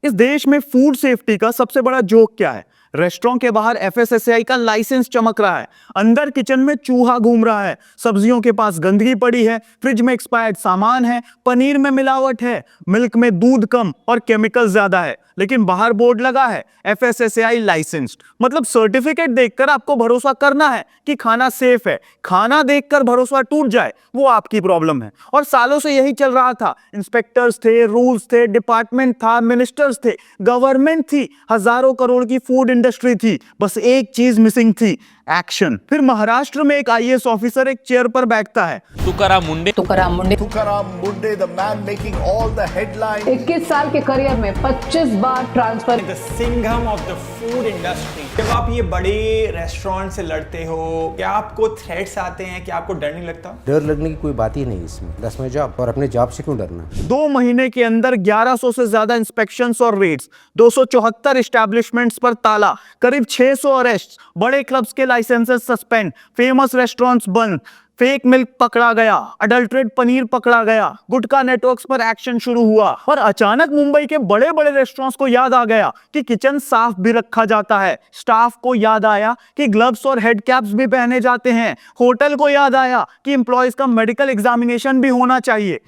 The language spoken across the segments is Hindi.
इस देश में फूड सेफ्टी का सबसे बड़ा जोक क्या है? रेस्टोरेंट के बाहर एफएसएसएआई का लाइसेंस चमक रहा है, अंदर किचन में चूहा घूम रहा है, सब्जियों के पास गंदगी पड़ी है, फ्रिज में एक्सपायर्ड सामान है, पनीर में मिलावट है, मिल्क में दूध कम और केमिकल ज्यादा है, लेकिन बाहर बोर्ड लगा है एफएसएसएआई लाइसेंस्ड। मतलब सर्टिफिकेट देखकर आपको भरोसा करना है कि खाना सेफ है। खाना देखकर भरोसा टूट जाए वो आपकी प्रॉब्लम है। और सालों से यही चल रहा था। इंस्पेक्टर्स थे, रूल्स थे, डिपार्टमेंट था, मिनिस्टर्स थे, गवर्नमेंट थी, हजारों करोड़ की फूड इंडस्ट्री थी, बस एक चीज मिसिंग थी, एक्शन। फिर महाराष्ट्र में एक आईएएस ऑफिसर एक चेयर पर बैठता है। तुकाराम मुंडे तुकाराम मुंडे, the man making all the headlines. 21 साल के करियर में 25 बार transfer. The Singham of the food industry. जब आप ये बड़े रेस्टोरेंट से लड़ते हो, क्या आपको थ्रेट्स आते हैं? क्या आपको डर नहीं लगता? डर लगने की कोई बात ही नहीं इसमें। 10वें जॉब और अपने जॉब से क्यों डरना? 2 महीने के अंदर 1100 से ज्यादा इंस्पेक्शंस और रेड्स, 274 एस्टैब्लिशमेंट्स पर ताला, करीब 600 अरेस्ट, बड़े क्लब्स के लाइसेंसेस सस्पेंड, फेमस रेस्टोरेंट्स बंद, फेक मिल्क पकड़ा गया, अडल्ट्रेट पनीर पकड़ा गया, गुटखा नेटवर्क्स पर एक्शन शुरू हुआ। और अचानक मुंबई के बड़े बड़े रेस्टोरेंट्स को याद आ गया कि किचन साफ भी रखा जाता है। स्टाफ को याद आया कि ग्लव्स और हेड कैप्स भी पहने जाते हैं। होटल को याद आया कि एम्प्लॉयज का मेडिकल एग्जामिनेशन भी होना चाहिए।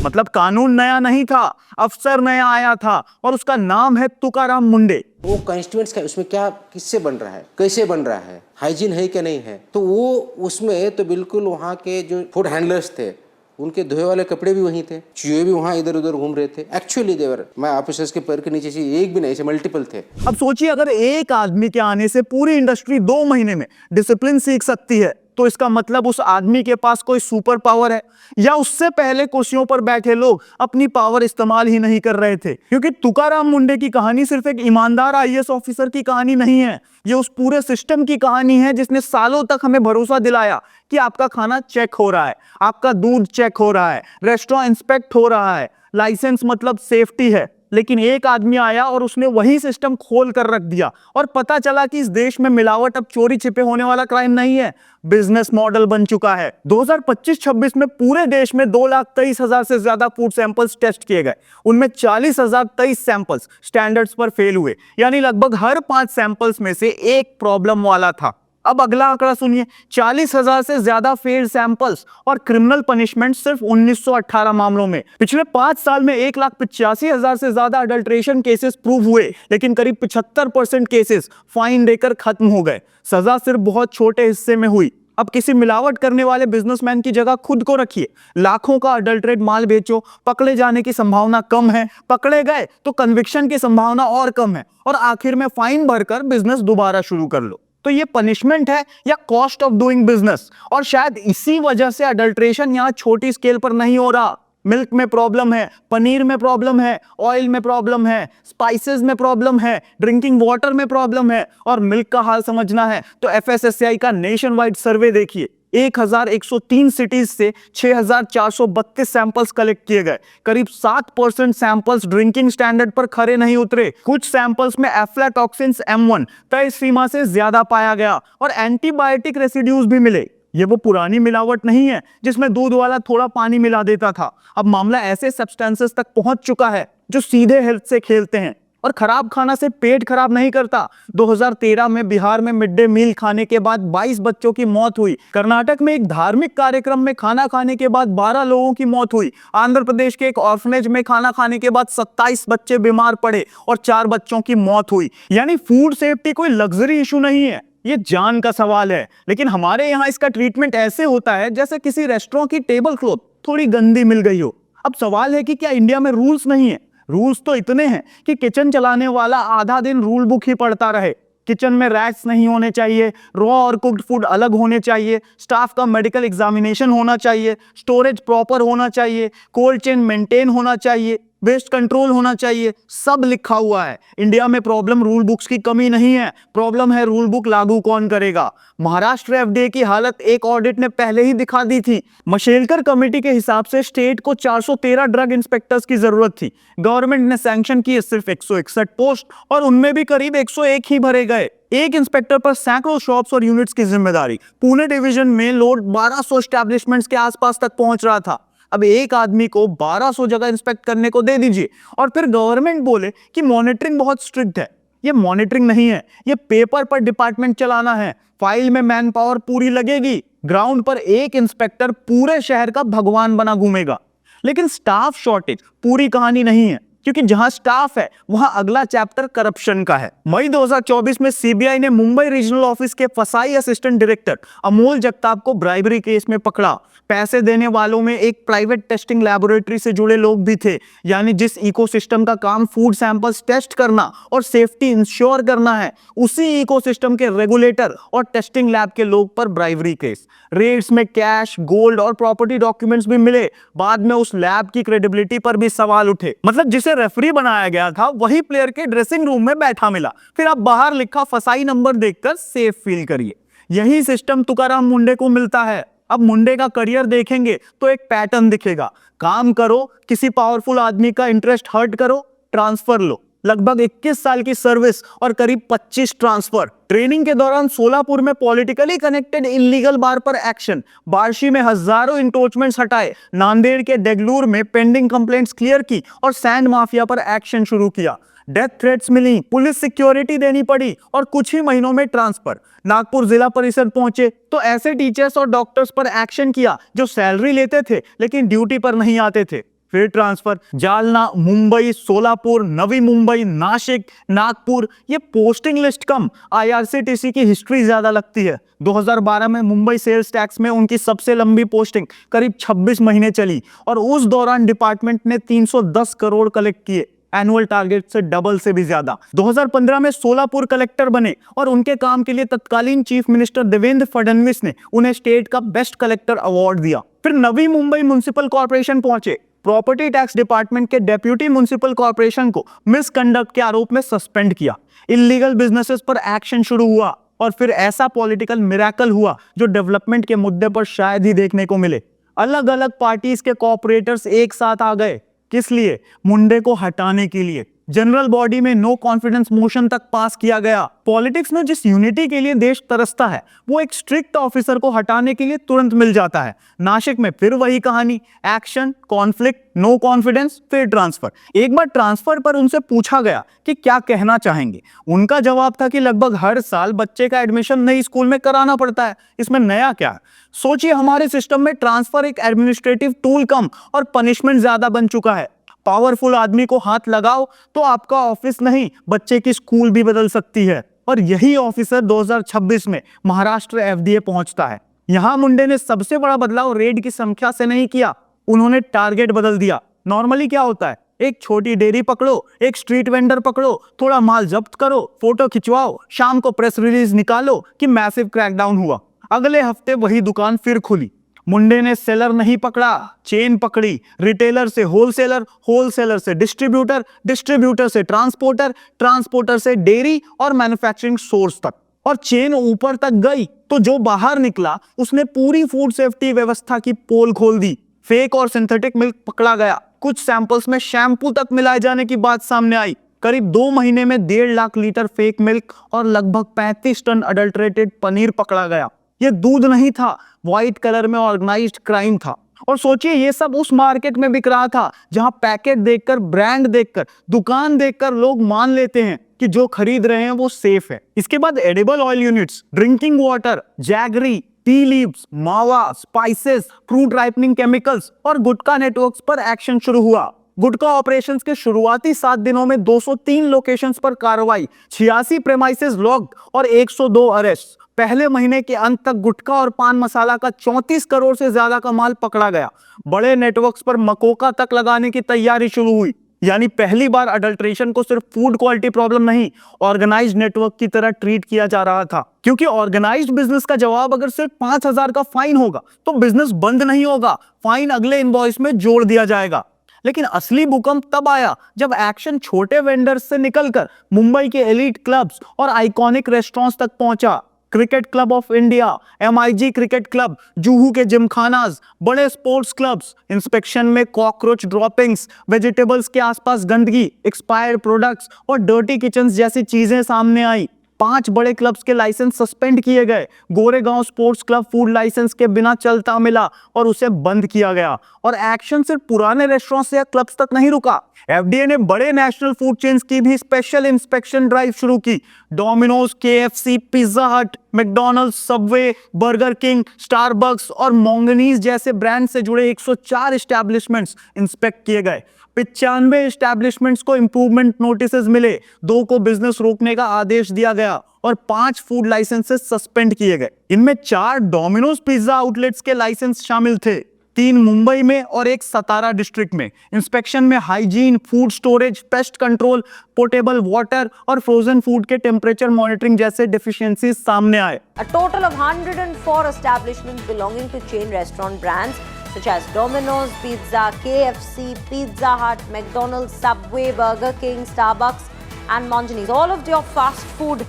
मतलब कानून नया नहीं था, अफसर नया आया था और उसका नाम है तुकाराम मुंडे। वो कॉन्स्टिट्यूएंट्स का उसमें क्या किससे बन रहा है, कैसे बन रहा है, हाइजीन है क्या नहीं है, तो वो उसमें तो बिल्कुल वहाँ के जो फूड हैंडलर्स थे उनके धोए वाले कपड़े भी वहीं थे, चूहे भी वहाँ इधर उधर घूम रहे थे। एक्चुअली देवर मैं ऑफिसर्स के पैर के नीचे से एक भी नहीं, से मल्टीपल थे। अब सोचिए, अगर एक आदमी के आने से पूरी इंडस्ट्री 2 महीने में डिसिप्लिन सीख सकती है, तो इसका मतलब उस आदमी के पास कोई सुपर पावर है, या उससे पहले कुर्सियों पर बैठे लोग अपनी पावर इस्तेमाल ही नहीं कर रहे थे। क्योंकि तुकाराम मुंडे की कहानी सिर्फ एक ईमानदार आईएएस ऑफिसर की कहानी नहीं है, ये उस पूरे सिस्टम की कहानी है जिसने सालों तक हमें भरोसा दिलाया कि आपका खाना चेक हो रहा है, आपका दूध चेक हो रहा है, रेस्टोरेंट इंस्पेक्ट हो रहा है, लाइसेंस मतलब सेफ्टी है। लेकिन एक आदमी आया और उसने वही सिस्टम खोल कर रख दिया और पता चला कि इस देश में मिलावट अब चोरी छिपे होने वाला क्राइम नहीं है, बिजनेस मॉडल बन चुका है। 2025-26 में पूरे देश में 2,23,000 से ज्यादा फूड सैंपल्स टेस्ट किए गए, उनमें 40,023 सैंपल्स स्टैंडर्ड्स पर फेल हुए, यानी लगभग हर 5 सैंपल्स में से एक प्रॉब्लम वाला था। अब अगला आंकड़ा सुनिए, 40,000 से ज्यादा फेल्ड सैंपल्स और क्रिमिनल पनिशमेंट सिर्फ 1918 मामलों में। पिछले 5 साल में 1,85,000 से ज्यादा अडल्ट्रेशन केसेस प्रूव हुए, लेकिन करीब 75% केसेस फाइन देकर खत्म हो गए। सजा सिर्फ बहुत छोटे हिस्से में हुई। अब किसी मिलावट करने वाले बिजनेसमैन की जगह खुद को रखिए, लाखों का अडल्ट्रेट माल बेचो, पकड़े जाने की संभावना कम है, पकड़े गए तो कन्विक्शन की संभावना और कम है, और आखिर में फाइन भरकर बिजनेस दोबारा शुरू कर लो। तो ये पनिशमेंट है या कॉस्ट ऑफ डूइंग बिजनेस? और शायद इसी वजह से अडल्ट्रेशन यहाँ छोटी स्केल पर नहीं हो रहा। मिल्क में प्रॉब्लम है, पनीर में प्रॉब्लम है, ऑयल में प्रॉब्लम है, स्पाइसेस में प्रॉब्लम है, ड्रिंकिंग वाटर में प्रॉब्लम है। और मिल्क का हाल समझना है तो एफएसएसएआई का नेशन वाइड सर्वे देखिए। 1,103 सिटीज से 6,432 सैंपल्स कलेक्ट किए गए। करीब 7% सैंपल्स ड्रिंकिंग स्टैंडर्ड पर खरे नहीं उतरे। कुछ सैंपल्स में एफ्लाटॉक्सिन्स M1 तय सीमा से ज्यादा पाया गया और एंटीबायोटिक रेसिड्यूज भी मिले। ये वो पुरानी मिलावट नहीं है जिसमें दूध वाला थोड़ा पानी मिला देता था। अब मामला ऐसे सब्सटेंसेस तक पहुंच चुका है जो सीधे हेल्थ से खेलते हैं। और खराब खाना से पेट खराब नहीं करता। 2013 में बिहार में मिड डे मील खाने के बाद 22 बच्चों की मौत हुई। कर्नाटक में एक धार्मिक कार्यक्रम में खाना खाने के बाद 12 लोगों की मौत हुई। आंध्र प्रदेश के एक ऑर्फनेज में खाना खाने के बाद 27 बच्चे बीमार पड़े और 4 बच्चों की मौत हुई। यानी फूड सेफ्टी कोई लग्जरी इशू नहीं है, ये जान का सवाल है। लेकिन हमारे यहाँ इसका ट्रीटमेंट ऐसे होता है जैसे किसी रेस्टोरेंट की टेबल क्लॉथ थोड़ी गंदी मिल गई हो। अब सवाल है कि क्या इंडिया में रूल्स नहीं है? रूल्स तो इतने हैं कि किचन चलाने वाला आधा दिन रूल बुक ही पढ़ता रहे। किचन में रैट्स नहीं होने चाहिए, रॉ और कुक्ड फूड अलग होने चाहिए, स्टाफ का मेडिकल एग्जामिनेशन होना चाहिए, स्टोरेज प्रॉपर होना चाहिए, कोल्ड चेन मेंटेन होना चाहिए। वेस्ट कंट्रोल होना चाहिए, सब लिखा हुआ है। इंडिया में प्रॉब्लम रूल बुक्स की कमी नहीं है, प्रॉब्लम है रूल बुक लागू कौन करेगा। महाराष्ट्र एफडीए की हालत एक ऑडिट ने पहले ही दिखा दी थी। मशेलकर कमेटी के हिसाब से स्टेट को 413 ड्रग इंस्पेक्टर्स की जरूरत थी। गवर्नमेंट ने सैंक्शन किए सिर्फ 161 पोस्ट और उनमें भी करीब 101 ही भरे गए। एक इंस्पेक्टर पर सैकड़ों शॉप्स और यूनिट्स की जिम्मेदारी। पुणे डिवीजन में लोड 1200 एस्टैब्लिशमेंट्स के आसपास तक पहुंच रहा था। अब एक आदमी को 1200 जगह इंस्पेक्ट करने को दे दीजिए और फिर गवर्नमेंट बोले कि मॉनिटरिंग बहुत स्ट्रिक्ट है। ये मॉनिटरिंग नहीं है, ये पेपर पर डिपार्टमेंट चलाना है। फाइल में मैन पावर पूरी लगेगी, ग्राउंड पर एक इंस्पेक्टर पूरे शहर का भगवान बना घूमेगा। लेकिन स्टाफ शॉर्टेज पूरी कहानी नहीं है, क्योंकि जहां स्टाफ है वहां अगला चैप्टर करप्शन का है। मई 2024 में सीबीआई ने मुंबई रीजनल ऑफिस के फसाई असिस्टेंट डायरेक्टर अमोल जगताप को ब्राइबरी केस में पकड़ा। पैसे देने वालों में एक प्राइवेट टेस्टिंग लैबोरेटरी से जुड़े लोग भी थे, यानी जिस इकोसिस्टम का काम फूड सैंपल्स टेस्ट करना और सेफ्टी इंश्योर करना है, उसी इकोसिस्टम के रेगुलेटर और टेस्टिंग लैब के लोग पर ब्राइबरी केस। रेड्स में कैश, गोल्ड और प्रॉपर्टी डॉक्यूमेंट्स भी मिले। बाद में उस लैब की क्रेडिबिलिटी पर भी सवाल उठे। मतलब जिसे रेफरी बनाया गया था वही प्लेयर के ड्रेसिंग रूम में बैठा मिला। फिर अब बाहर लिखा फसाई नंबर देखकर सेफ फील करिए। यही सिस्टम तुकाराम मुंडे को मिलता है। अब मुंडे का करियर देखेंगे तो एक पैटर्न दिखेगा। काम करो, किसी पावरफुल आदमी का इंटरेस्ट हर्ट करो, ट्रांसफर लो। लगभग 21 साल की सर्विस और करीब 25 ट्रांसफर। ट्रेनिंग के दौरान सोलापुर में पॉलिटिकली कनेक्टेड इलीगल बार पर एक्शन। बार्शी में हजारों इंटोचमेंट्स हटाए। नांदेड़ के देगलूर में पेंडिंग कंप्लेंट्स क्लियर की और सैंड माफिया पर एक्शन शुरू किया। डेथ थ्रेट्स मिली, पुलिस सिक्योरिटी देनी पड़ी और कुछ ही महीनों में ट्रांसफर। नागपुर जिला परिषद पहुंचे तो ऐसे टीचर्स और डॉक्टर्स पर एक्शन किया जो सैलरी लेते थे लेकिन ड्यूटी पर नहीं आते थे। फिर ट्रांसफर। जालना, मुंबई, सोलापुर, नवी मुंबई, नासिक, नागपुर। ये पोस्टिंग लिस्ट कम, आईआरसीटीसी की हिस्ट्री ज्यादा लगती है। 2012 में मुंबई सेल्स टैक्स में उनकी सबसे लंबी पोस्टिंग करीब 26 महीने चली और उस दौरान डिपार्टमेंट ने 310 करोड़ कलेक्ट किए, एनुअल टारगेट से डबल से भी ज्यादा। 2015 में सोलापुर कलेक्टर बने और उनके काम के लिए तत्कालीन चीफ मिनिस्टर देवेंद्र फडणवीस ने उन्हें स्टेट का बेस्ट कलेक्टर अवार्ड दिया। फिर नवी मुंबई म्युनिसिपल कॉर्पोरेशन पहुंचे। प्रॉपर्टी टैक्स डिपार्टमेंट के डेप्यूटी म्युनिसिपल कॉर्पोरेशन को मिसकंडक्ट के आरोप में सस्पेंड किया। इलीगल बिजनेसेस पर एक्शन शुरू हुआ और फिर ऐसा पॉलिटिकल मिरेकल हुआ जो डेवलपमेंट के मुद्दे पर शायद ही देखने को मिले। अलग अलग पार्टीज के कॉर्पोरेटर्स एक साथ आ गए। किस लिए? मुंडे को हटाने के लिए। जनरल बॉडी में नो कॉन्फिडेंस मोशन तक पास किया गया। पॉलिटिक्स में जिस यूनिटी के लिए देश तरसता है वो एक स्ट्रिक्ट ऑफिसर को हटाने के लिए तुरंत मिल जाता है। नासिक में फिर वही कहानी, एक्शन, कॉन्फ्लिक्ट, नो कॉन्फिडेंस, फिर ट्रांसफर। एक बार ट्रांसफर पर उनसे पूछा गया कि क्या कहना चाहेंगे। उनका जवाब था कि लगभग हर साल बच्चे का एडमिशन नई स्कूल में कराना पड़ता है, इसमें नया क्या है। सोचिए, हमारे सिस्टम में ट्रांसफर एक एडमिनिस्ट्रेटिव टूल कम और पनिशमेंट ज्यादा बन चुका है। पावरफुल आदमी को हाथ लगाओ तो आपका ऑफिस नहीं, बच्चे की स्कूल भी बदल सकती है। और यही ऑफिसर 2026 में महाराष्ट्र एफडीए पहुंचता है। यहां मुंडे ने सबसे बड़ा बदलाव रेड की संख्या से नहीं किया, उन्होंने टारगेट बदल दिया। नॉर्मली क्या होता है, एक छोटी डेयरी पकड़ो, एक स्ट्रीट वेंडर पकड़ो, थोड़ा माल जब्त करो, फोटो खिंचवाओ, शाम को प्रेस रिलीज निकालो कि मैसिव क्रैकडाउन हुआ। अगले हफ्ते वही दुकान फिर खुली। मुंडे ने सेलर नहीं पकड़ा, चेन पकड़ी। रिटेलर से होलसेलर, होलसेलर से डिस्ट्रीब्यूटर, डिस्ट्रीब्यूटर से ट्रांसपोर्टर, ट्रांसपोर्टर से डेयरी और मैन्युफैक्चरिंग सोर्स तक। और चेन ऊपर तक गई तो जो बाहर निकला उसने पूरी फूड सेफ्टी व्यवस्था की पोल खोल दी। फेक और सिंथेटिक मिल्क पकड़ा गया। कुछ सैंपल्स में शैम्पू तक मिलाए जाने की बात सामने आई। करीब 2 महीने में 1.5 लाख लीटर फेक मिल्क और लगभग 35 टन अडल्ट्रेटेड पनीर पकड़ा गया। ये दूध नहीं था, व्हाइट कलर में ऑर्गेनाइज्ड क्राइम था। और सोचिए, ये सब उस मार्केट में बिक रहा था जहां पैकेट देखकर, ब्रांड देखकर, दुकान देखकर लोग मान लेते हैं कि जो खरीद रहे हैं वो सेफ है। इसके बाद edible oil units, drinking water, jaggery, tea leaves, मावा, स्पाइसेस, फ्रूट राइपनिंग केमिकल्स और गुटखा नेटवर्क्स पर एक्शन शुरू हुआ। गुटखा ऑपरेशंस के शुरुआती 7 दिनों में 203 लोकेशंस पर कार्रवाई, 86 प्रेमाइसेस लॉक्ड और 102 अरेस्ट। पहले महीने के अंत तक गुटखा और पान मसाला का 34 करोड़ से ज्यादा का माल पकड़ा गया। बड़े नेटवर्क्स पर मकोका तक लगाने की तैयारी शुरू हुई। यानी पहली बार अडल्ट्रेशन को सिर्फ फूड क्वालिटी प्रॉब्लम नहीं, ऑर्गेनाइज्ड नेटवर्क की तरह ट्रीट किया जा रहा था। क्योंकि ऑर्गेनाइज्ड बिजनेस का जवाब अगर सिर्फ 5,000 का फाइन होगा तो बिजनेस बंद नहीं होगा, फाइन अगले इनवॉइस में जोड़ दिया जाएगा। लेकिन असली भूकंप तब आया जब एक्शन छोटे वेंडर्स से निकलकर मुंबई के एलीट क्लब्स और आइकॉनिक रेस्टोरेंट्स तक पहुंचा। Cricket club of India, MIG cricket club, Juhu के जिमखानाज, बड़े स्पोर्ट्स क्लब्स, इंस्पेक्शन में कॉकरोच ड्रॉपिंग्स, वेजिटेबल्स के आसपास गंदगी, एक्सपायर्ड प्रोडक्ट्स और डर्टी किचन्स जैसी चीजें सामने आई। 5 बड़े क्लब्स के लाइसेंस सस्पेंड किए गए। Goregaon sports club food licence के बिना चलता मिला और उसे बंद किया गया। और एक्शन सिर्फ पुराने रेस्टोरेंट्स या क्लब्स तक नहीं रुका। FDA ने बड़े नेशनल फूड चेन्स की भी स्पेशल इंस्पेक्शन ड्राइव शुरू की। डोमिनोज, KFC, पिज्जा हट, McDonald's, Subway, burger king, Starbucks और मोंगनीज जैसे ब्रांड से जुड़े 104 एस्टैब्लिशमेंट्स इंस्पेक्ट किए गए। 95 एस्टैब्लिशमेंट्स को इंप्रूवमेंट नोटिसेस मिले, 2 को बिजनेस रोकने का आदेश दिया गया और 5 फूड लाइसेंसेस सस्पेंड किए गए। इनमें 4 डोमिनोज पिज्जा आउटलेट्स के लाइसेंस शामिल थे, 3 मुंबई में और 1 सतारा डिस्ट्रिक्ट में। इंस्पेक्शन में hygiene, food storage, pest control, portable water और फ्रोजन फूड के टेम्परेचर मॉनिटरिंग जैसे डेफिशिएंसीज सामने आए। A total of 104 establishments belonging to chain restaurant brands such as Domino's Pizza, KFC, Pizza Hut, McDonald's, Subway, Burger King, Starbucks and Monjani's. All of your fast food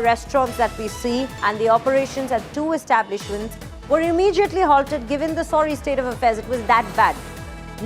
restaurants that we see and the operations at 2 establishments were immediately halted given the sorry state of affairs. It was that bad.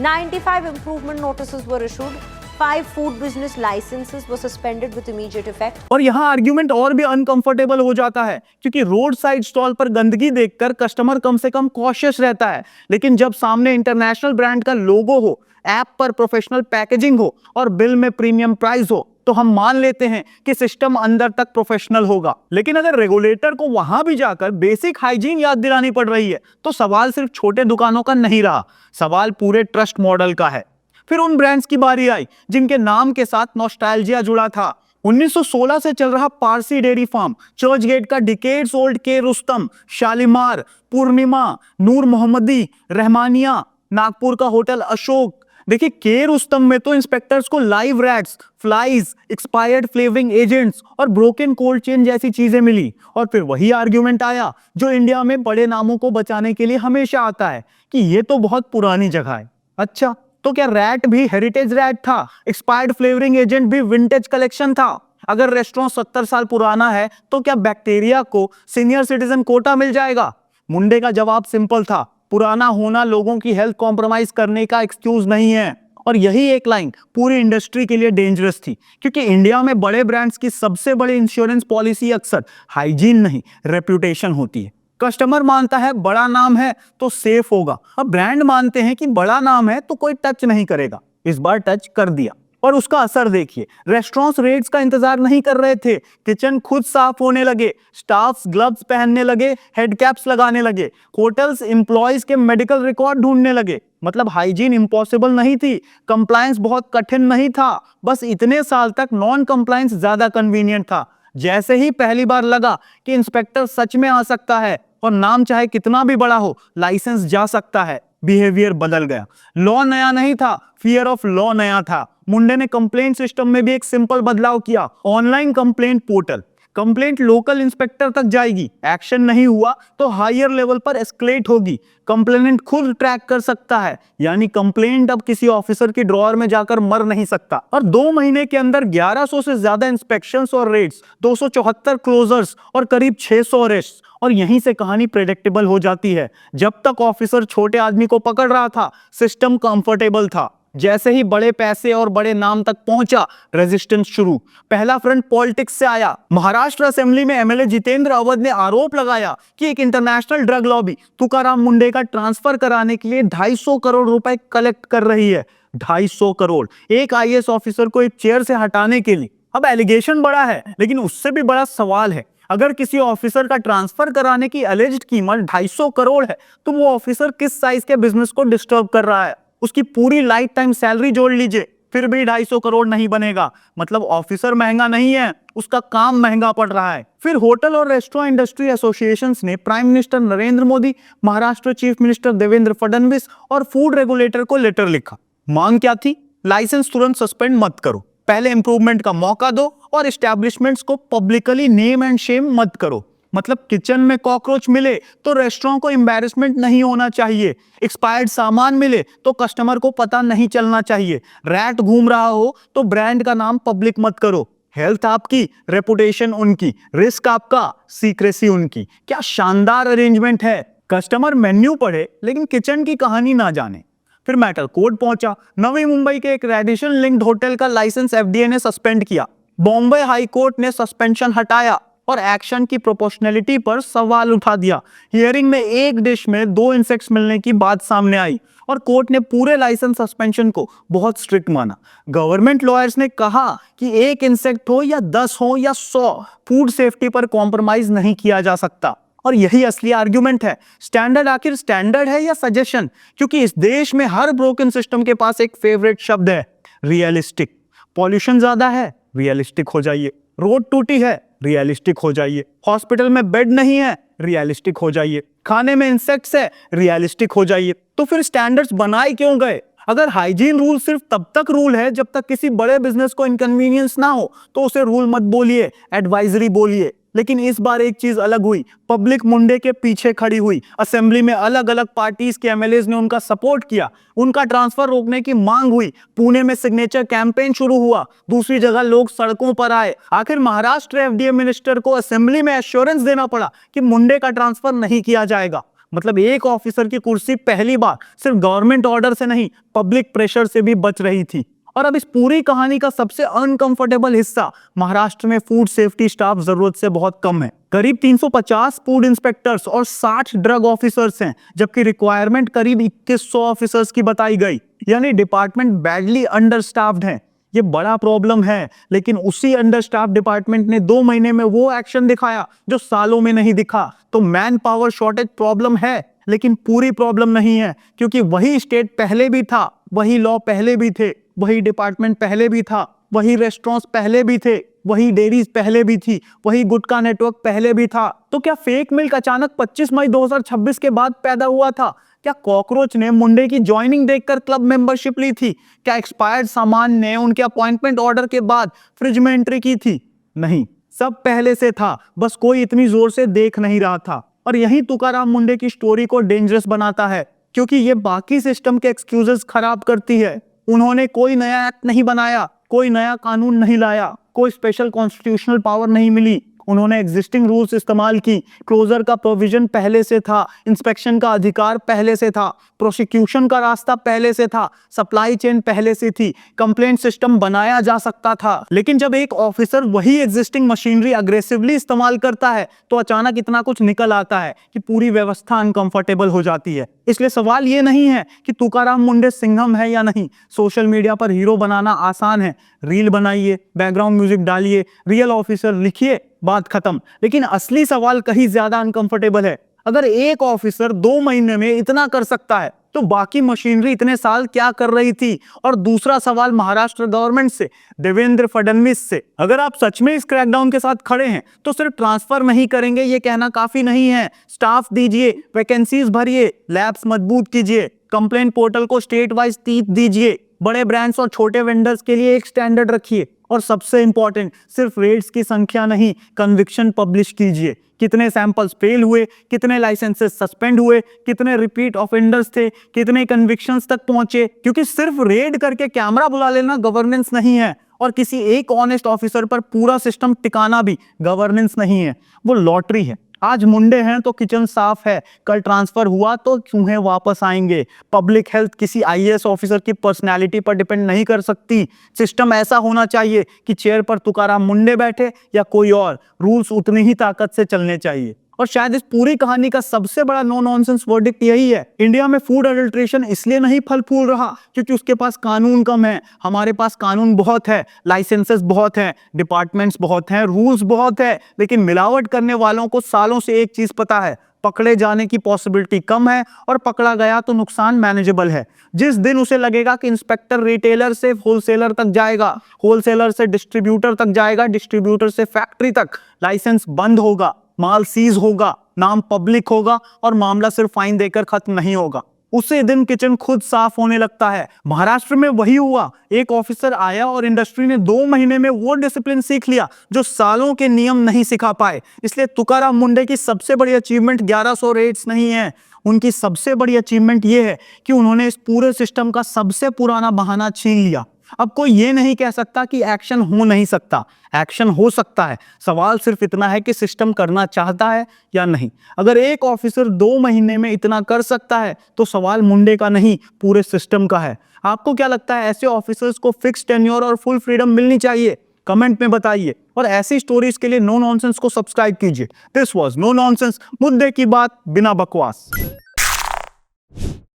95 improvement notices were issued. 5 food business licenses were suspended with immediate effect. और यहाँ आर्ग्यूमेंट और भी अनकंफर्टेबल हो जाता है क्योंकि रोड साइड स्टॉल पर गंदगी देखकर कस्टमर कम से कम कॉशियस रहता है, लेकिन जब सामने इंटरनेशनल ब्रांड का लोगो हो, ऐप पर प्रोफेशनल पैकेजिंग हो और बिल में प्रीमियम प्राइस हो तो हम मान लेते हैं कि सिस्टम अंदर तक प्रोफेशनल होगा। लेकिन अगर रेगुलेटर को वहां भी जाकर बेसिक हाइजीन याद दिलानी पड़ रही है तो सवाल सिर्फ छोटे दुकानों का नहीं रहा, सवाल पूरे ट्रस्ट मॉडल का है। फिर उन ब्रांड्स की बारी आई जिनके नाम के साथ नॉस्टैल्जिया जुड़ा था। 1916 से चल रहा Parsi dairy farm, Churchgate का डिकेड्स ओल्ड के रुस्तम, शालीमार, पूर्णिमा, नूर मोहम्मदी, रहमानिया, नागपुर का होटल अशोक। देखिए, के रुस्तम में तो इंस्पेक्टर्स को live rats, flies, expired flavouring agents और ब्रोकन कोल्ड चेन जैसी चीजें मिली। और फिर वही आर्ग्यूमेंट आया जो इंडिया में बड़े नामों को बचाने के लिए हमेशा आता है कि ये तो बहुत पुरानी जगह है। अच्छा, तो क्या रैट भी हेरिटेज रैट था? एक्सपायर्ड फ्लेवरिंग एजेंट भी विंटेज कलेक्शन था? अगर रेस्टोरेंट 70 साल पुराना है तो क्या बैक्टीरिया को सीनियर सिटीजन कोटा मिल जाएगा? मुंडे का जवाब सिंपल था, पुराना होना लोगों की हेल्थ कॉम्प्रोमाइज करने का एक्सक्यूज नहीं है। और यही एक लाइन पूरी इंडस्ट्री के लिए डेंजरस थी क्योंकि इंडिया में बड़े ब्रांड्स की सबसे बड़ी इंश्योरेंस पॉलिसी अक्सर हाइजीन नहीं, रेप्यूटेशन होती है। कस्टमर मानता है बड़ा नाम है तो सेफ होगा, अब ब्रांड मानते हैं कि बड़ा नाम है तो कोई टच नहीं करेगा। इस बार टच कर दिया और उसका असर देखिए। रेस्टोरेंट्स रेट्स का इंतजार नहीं कर रहे थे, किचन खुद साफ होने लगे, स्टाफ्स ग्लव्स पहनने लगे, हेड कैप्स लगाने लगे, होटल्स एम्प्लॉयज के मेडिकल रिकॉर्ड ढूंढने लगे। मतलब हाइजीन इम्पॉसिबल नहीं थी, कंप्लायंस बहुत कठिन नहीं था, बस इतने साल तक नॉन कंप्लायंस ज्यादा कन्वीनियंट था। जैसे ही पहली बार लगा कि इंस्पेक्टर सच में आ सकता है और नाम चाहे कितना भी बड़ा हो, लाइसेंस जा सकता है, बिहेवियर बदल गया। लॉ नया नहीं था, फियर ऑफ लॉ नया था। मुंडे ने कंप्लेंट सिस्टम में भी एक सिंपल बदलाव किया, online complaint portal. Complaint local inspector तक जाएगी, एक्शन नहीं हुआ तो हायर लेवल पर एस्केलेट होगी, कंप्लेनेंट खुद ट्रैक कर सकता है, यानी कंप्लेंट अब किसी ऑफिसर की ड्रॉअर में जाकर मर नहीं सकता। और 2 महीने के अंदर 1100 से ज्यादा इंस्पेक्शंस और रेड्स, 274 क्लोजर्स और करीब 600 अरेस्ट। और यहीं से कहानी प्रेडिक्टेबल हो जाती है। जब तक ऑफिसर छोटे आदमी को पकड़ रहा था, सिस्टम कंफर्टेबल था। जैसे ही बड़े पैसे और बड़े नाम तक पहुंचा, रेजिस्टेंस शुरू। पहला फ्रंट पॉलिटिक्स से आया। महाराष्ट्र असेंबली में एमएलए जितेंद्र अवध ने आरोप लगाया कि एक इंटरनेशनल ड्रग लॉबी तुकाराम मुंडे का ट्रांसफर कराने के लिए 250 करोड़ रुपए कलेक्ट कर रही है। 250 करोड़ एक आईएएस ऑफिसर को एक चेयर से हटाने के लिए। अब एलिगेशन बड़ा है, लेकिन उससे भी बड़ा सवाल है, अगर किसी ऑफिसर का ट्रांसफर कराने की एलिज्ड कीमत 250 करोड़ है तो वो ऑफिसर किस साइज के बिजनेस को डिस्टर्ब कर रहा है? उसकी पूरी लाइफ टाइम सैलरी जोड़ लीजिए, फिर भी 250 करोड़ नहीं बनेगा। मतलब ऑफिसर महंगा नहीं है, उसका काम महंगा पड़ रहा है। फिर होटल और रेस्टोरेंट इंडस्ट्री एसोसिएशंस ने prime minister Narendra Modi, Maharashtra chief minister Devendra Fadnavis और फूड रेगुलेटर को लेटर लिखा। मांग क्या थी? लाइसेंस तुरंत सस्पेंड मत करो, पहले इंप्रूवमेंट का मौका दो और एस्टैब्लिशमेंट्स को पब्लिकली नेम एंड शेम मत करो। मतलब किचन में कॉकरोच मिले तो रेस्टोरेंट को एम्बैरेसमेंट नहीं होना चाहिए, एक्सपायर्ड सामान मिले तो कस्टमर को पता नहीं चलना चाहिए, रैट घूम रहा हो तो ब्रांड का नाम पब्लिक मत करो। हेल्थ आपकी, रेपुटेशन उनकी, रिस्क आपका, सीक्रेसी उनकी। क्या शानदार अरेंजमेंट है। कस्टमर मेन्यू पढ़े लेकिन किचन की कहानी ना जाने। फिर मैटर कोर्ट पहुंचा। नवी मुंबई के एक रेडिशन लिंक्ड होटल का लाइसेंस एफडीए ने सस्पेंड किया। बॉम्बे हाई कोर्ट ने सस्पेंशन हटाया और एक्शन की प्रोपोर्शनैलिटी पर सवाल उठा दिया। हियरिंग में एक डिश में 2 इंसेक्ट्स मिलने की बात सामने आई और कोर्ट ने पूरे लाइसेंस सस्पेंशन को बहुत स्ट्रिक्ट माना। गवर्नमेंट लॉयर्स ने कहा कि 1 इंसेक्ट हो या 10 हो या 100, फूड सेफ्टी पर कॉम्प्रोमाइज नहीं किया जा सकता। और यही असली आर्गुमेंट है। स्टैंडर्ड आखिर स्टैंडर्ड है या सजेशन? क्योंकि इस देश में हर ब्रोकन सिस्टम के पास एक फेवरेट शब्द है, रियलिस्टिक। पॉल्यूशन ज्यादा है, रियलिस्टिक हो जाइए। रोड टूटी है, रियलिस्टिक हो जाइए। हॉस्पिटल में बेड नहीं है, रियलिस्टिक हो जाइए। खाने में इंसेक्ट्स है, रियलिस्टिक हो जाइए। तो फिर स्टैंडर्ड्स बनाए क्यों गए? अगर हाइजीन रूल सिर्फ तब तक रूल है जब तक किसी बड़े बिजनेस को इनकन्वीनियंस ना हो तो उसे रूल मत बोलिए, एडवाइजरी बोलिए। लेकिन इस बार एक चीज अलग हुई। पब्लिक मुंडे के पीछे खड़ी हुई। असेंबली में अलग अलग पार्टीज के एमएलएज ने उनका सपोर्ट किया। उनका ट्रांसफर रोकने की मांग हुई। पुणे में सिग्नेचर कैंपेन शुरू हुआ। दूसरी जगह लोग सड़कों पर आए। आखिर महाराष्ट्र एफडीए मिनिस्टर को असेंबली में एश्योरेंस देना पड़ा कि मुंडे का ट्रांसफर नहीं किया जाएगा। मतलब एक ऑफिसर की कुर्सी पहली बार सिर्फ गवर्नमेंट ऑर्डर से नहीं, पब्लिक प्रेशर से भी बच रही थी। और अब इस पूरी कहानी का सबसे अनकंफर्टेबल हिस्सा, महाराष्ट्र में फूड सेफ्टी स्टाफ जरूरत से बहुत कम है। करीब 350 फूड इंस्पेक्टर्स और 60 ड्रग ऑफिसर्स हैं, जबकि रिक्वायरमेंट करीब 2100 ऑफिसर्स की बताई गई। यानी डिपार्टमेंट बैडली अंडरस्टाफ्ड है। ये बड़ा प्रॉब्लम है, लेकिन उसी अंडरस्टाफ डिपार्टमेंट ने 2 महीने में वो एक्शन दिखाया जो सालों में नहीं दिखा। तो मैन पावर शॉर्टेज प्रॉब्लम है, लेकिन पूरी प्रॉब्लम नहीं है, क्योंकि वही स्टेट पहले भी था, वही लॉ पहले भी थे, वही डिपार्टमेंट पहले भी था, वही रेस्टोरेंट्स पहले भी थे, वही डेयरीज पहले भी थी, वही गुटखा नेटवर्क पहले भी था। तो क्या फेक मिल्क अचानक 25 मई 2026 के बाद पैदा हुआ था? क्या कॉकरोच ने मुंडे की ज्वाइनिंग देखकर क्लब मेंबरशिप ली थी? क्या एक्सपायर्ड सामान ने उनके अपॉइंटमेंट ऑर्डर के बाद फ्रिज में एंट्री की थी? नहीं, सब पहले से था, बस कोई इतनी जोर से देख नहीं रहा था। और यही तुकाराम मुंडे की स्टोरी को डेंजरस बनाता है, क्योंकि ये बाकी सिस्टम के एक्सक्यूजेस खराब करती है। उन्होंने कोई नया एक्ट नहीं बनाया, कोई नया कानून नहीं लाया, कोई स्पेशल कॉन्स्टिट्यूशनल पावर नहीं मिली। उन्होंने एग्जिस्टिंग रूल्स इस्तेमाल की। क्लोजर का प्रोविजन पहले से था, इंस्पेक्शन का अधिकार पहले से था, प्रोसिक्यूशन का रास्ता पहले से था, सप्लाई चेन पहले से थी, कंप्लेंट सिस्टम बनाया जा सकता था। लेकिन जब एक ऑफिसर वही एग्जिस्टिंग मशीनरी अग्रेसिवली इस्तेमाल करता है तो अचानक इतना कुछ निकल आता है कि पूरी व्यवस्था अनकंफर्टेबल हो जाती है। इसलिए सवाल ये नहीं है कि तुकाराम मुंडे सिंघम है या नहीं। सोशल मीडिया पर हीरो बनाना आसान है, रील बनाइए, बैकग्राउंड म्यूजिक डालिए, रियल ऑफिसर लिखिए, बात खत्म। लेकिन असली सवाल कहीं ज्यादा अनकंफर्टेबल है। अगर एक ऑफिसर 2 महीने में इतना कर सकता है तो बाकी मशीनरी इतने साल क्या कर रही थी? और दूसरा सवाल महाराष्ट्र गवर्नमेंट से, देवेंद्र फडणवीस से, अगर आप सच में इस क्रैकडाउन के साथ खड़े हैं तो सिर्फ ट्रांसफर नहीं करेंगे ये कहना काफी नहीं है। स्टाफ दीजिए, वैकेंसीज भरिए, लैब्स मजबूत कीजिए, कंप्लेंट पोर्टल को स्टेट वाइज तीत दीजिए, बड़े ब्रांड्स और छोटे वेंडर्स के लिए एक स्टैंडर्ड रखिए। और सबसे इंपॉर्टेंट, सिर्फ रेट्स की संख्या नहीं, कन्विक्शन पब्लिश कीजिए। कितने सैंपल्स फेल हुए, कितने लाइसेंसेस सस्पेंड हुए, कितने रिपीट ऑफेंडर्स थे, कितने कन्विक्शंस तक पहुंचे। क्योंकि सिर्फ रेड करके कैमरा बुला लेना गवर्नेंस नहीं है, और किसी एक ऑनेस्ट ऑफिसर पर पूरा सिस्टम टिकाना भी गवर्नेंस नहीं है, वो लॉटरी है। आज मुंडे हैं तो किचन साफ है, कल ट्रांसफर हुआ तो चूहे वापस आएंगे। पब्लिक हेल्थ किसी आईएएस ऑफिसर की पर्सनालिटी पर डिपेंड नहीं कर सकती। सिस्टम ऐसा होना चाहिए कि चेयर पर तुकाराम मुंडे बैठे या कोई और, रूल्स उतनी ही ताकत से चलने चाहिए। और शायद इस पूरी कहानी का सबसे बड़ा नो नॉनसेंस वर्डिक्ट यही है, इंडिया में फूड अडल्ट्रेशन इसलिए नहीं फल फूल रहा क्योंकि उसके पास कानून कम है। हमारे पास कानून बहुत है, लाइसेंसेस बहुत हैं, डिपार्टमेंट्स बहुत हैं, रूल्स बहुत है, लेकिन मिलावट करने वालों को सालों से एक चीज पता है, पकड़े जाने की पॉसिबिलिटी कम है, और पकड़ा गया तो नुकसान मैनेजेबल है। जिस दिन उसे लगेगा कि इंस्पेक्टर रिटेलर से होलसेलर तक जाएगा, होलसेलर से डिस्ट्रीब्यूटर तक जाएगा, डिस्ट्रीब्यूटर से फैक्ट्री तक, लाइसेंस बंद होगा, माल सीज होगा, नाम पब्लिक होगा, और मामला सिर्फ फाइन देकर खत्म नहीं होगा। उसी दिन किचन खुद साफ होने लगता है। महाराष्ट्र में वही हुआ, एक ऑफिसर आया और इंडस्ट्री ने 2 महीने में वो डिसिप्लिन सीख लिया जो सालों के नियम नहीं सिखा पाए। इसलिए तुकाराम मुंडे की सबसे बड़ी अचीवमेंट 1100 रेट्स नहीं है, उनकी सबसे बड़ी अचीवमेंट ये है कि उन्होंने इस पूरे सिस्टम का सबसे पुराना बहाना छीन लिया। अब कोई ये नहीं कह सकता कि एक्शन हो नहीं सकता, एक्शन हो सकता है। सवाल सिर्फ इतना है कि सिस्टम करना चाहता है या नहीं। अगर एक ऑफिसर 2 महीने में इतना कर सकता है तो सवाल मुंडे का नहीं, पूरे सिस्टम का है। आपको क्या लगता है, ऐसे ऑफिसर्स को फिक्स टेन्योर और फुल फ्रीडम मिलनी चाहिए? कमेंट में बताइए और ऐसी स्टोरीज के लिए नो नॉनसेंस को सब्सक्राइब कीजिए। दिस वाज नो नॉनसेंस, मुद्दे की बात बिना बकवास।